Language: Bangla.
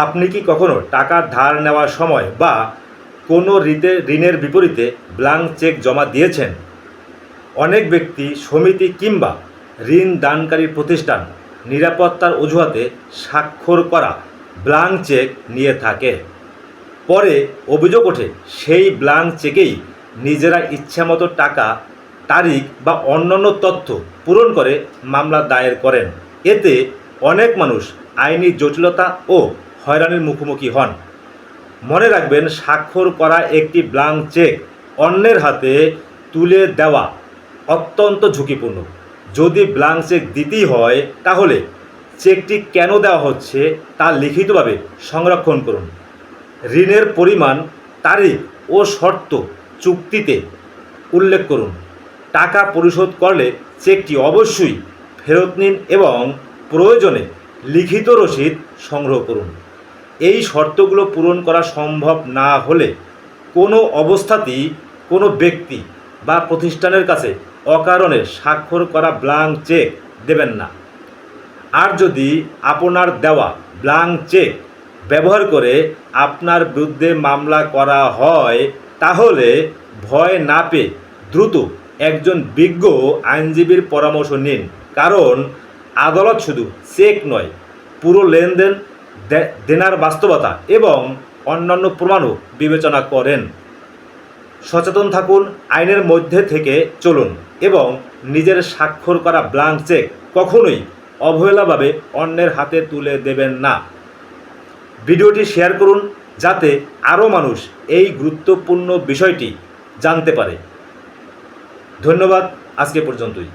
আপনি কি কখনো টাকা ধার নেওয়ার সময় বা কোনো ঋণের বিপরীতে ব্ল্যাঙ্ক চেক জমা দিয়েছেন? অনেক ব্যক্তি, সমিতি কিংবা ঋণ দানকারী প্রতিষ্ঠান নিরাপত্তার অজুহাতে স্বাক্ষর করা ব্ল্যাঙ্ক চেক নিয়ে থাকে। পরে অভিযোগ ওঠে সেই ব্ল্যাঙ্ক চেকেই নিজেরা ইচ্ছামতো টাকা, তারিখ বা অন্যান্য তথ্য পূরণ করে মামলা দায়ের করেন। এতে অনেক মানুষ আইনি জটিলতা ও হয়রানির মুখোমুখি হন। মনে রাখবেন, স্বাক্ষর করা একটি ব্ল্যাঙ্ক চেক অন্যের হাতে তুলে দেওয়া অত্যন্ত ঝুঁকিপূর্ণ। যদি ব্ল্যাঙ্ক চেক দিতেই হয়, তাহলে চেকটি কেন দেওয়া হচ্ছে তা লিখিতভাবে সংরক্ষণ করুন। ঋণের পরিমাণ, তারিখ ও শর্ত চুক্তিতে উল্লেখ করুন। টাকা পরিশোধ করলে চেকটি অবশ্যই ফেরত নিন এবং প্রয়োজনে লিখিত রসিদ সংগ্রহ করুন। এই শর্তগুলো পূরণ করা সম্ভব না হলে কোনো অবস্থাতেই কোনো ব্যক্তি বা প্রতিষ্ঠানের কাছে অকারণে স্বাক্ষর করা ব্ল্যাঙ্ক চেক দেবেন না। আর যদি আপনার দেওয়া ব্ল্যাঙ্ক চেক ব্যবহার করে আপনার বিরুদ্ধে মামলা করা হয়, তাহলে ভয় না পেয়ে দ্রুত একজন বিজ্ঞ আইনজীবীর পরামর্শ নিন। কারণ আদালত শুধু চেক নয়, পুরো লেনদেন, দেনার বাস্তবতা এবং অন্যান্য প্রমাণও বিবেচনা করেন। সচেতন থাকুন, আইনের মধ্যে থেকে চলুন এবং নিজের স্বাক্ষর করা ব্ল্যাঙ্ক চেক কখনোই অবহেলাভাবে অন্যের হাতে তুলে দেবেন না। ভিডিওটি শেয়ার করুন যাতে আরও মানুষ এই গুরুত্বপূর্ণ বিষয়টি জানতে পারে। ধন্যবাদ, আজকে পর্যন্তই।